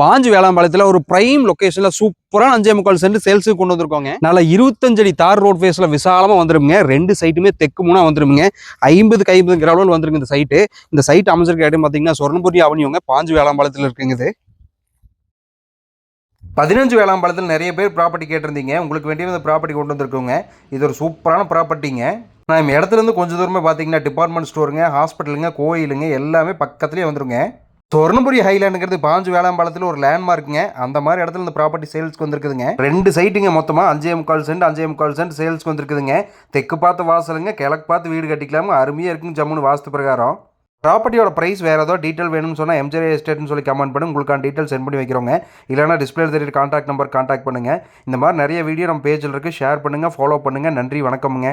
பாஞ்சு வேளாம்பாளையத்தில் ஒரு பிரைம் லொகேஷன்ல சூப்பரான 5.25 சென்ட் சேல்ஸுக்கு கொண்டு வந்திருக்கோங்க. நல்ல 25 அடி தார் ரோட் ஃபேஸ்ல விசாலமா வந்துருங்க. ரெண்டு சைட்டுமே தெற்கு மூணா வந்துருங்க. 50க்கு 50 கிரவுண்ட் வந்துருங்க இந்த சைட்டு. இந்த சைட் அமைஞ்சிருக்க இடம் பார்த்தீங்கன்னா சொர்ணபுரி அவனியோங்க, பாஞ்சு வேளாம்பாளையத்தில் இருக்குங்க. 15 வேளாம்பாளையத்தில் நிறைய பேர் ப்ராப்பர்ட்டி கேட்டிருந்தீங்க. உங்களுக்கு வேண்டிய இந்த ப்ராப்பர்ட்டி கொண்டு வந்திருக்கோங்க. இது ஒரு சூப்பரான ப்ராப்பர்ட்டிங்க. நம்ம இடத்துலேருந்து கொஞ்சம் தூரமே பார்த்தீங்கன்னா டிபார்ட்மெண்ட் ஸ்டோருங்க, ஹாஸ்பிட்டலுங்க, கோயிலுங்க எல்லாமே பக்கத்துலேயே வந்துருங்க. சொர்ணபுரி ஹைலாண்டுங்கிறது பாஞ்சு வேளாம்பாளத்தில் ஒரு லேண்ட்மார்க்குங்க. அந்த மாதிரி இடத்துல இந்த ப்ராப்பர்ட்டி சேல்ஸ்க்கு வந்திருக்குதுங்க. ரெண்டு சைட்டுங்க, மொத்தமாக 5.25 சென்ட் 5.25 சென்ட் சேல்ஸ்க்கு வந்திருக்குதுங்க. தெற்கு பார்த்து வாசலுங்க, கிழக்கு பார்த்து வீடு கட்டிக்கலாம, அருமையாக இருக்குங்க ஜம்முன்னு வாஸ்து பிரகாரம். ப்ராப்பர்ட்டியோட ப்ரைஸ் வேறு ஏதோ டீட்டெயில் வேணும்னு சொன்னால் எம்ஜே எஸ்டேட்னு சொல்லி கமெண்ட் பண்ணி உங்களுக்கான டீட்டெயில் சென்ட் பண்ணி வைக்கிறோங்க. இல்லைனா டிஸ்பிளே தெரியுற கான்டாக்ட் நம்பர் கான்டாக்ட் பண்ணுங்கள். இந்த மாதிரி நிறைய வீடியோ நம்ம பேஜில் இருக்குது. ஷேர் பண்ணுங்கள், ஃபாலோ பண்ணுங்கள். நன்றி, வணக்கமுங்க.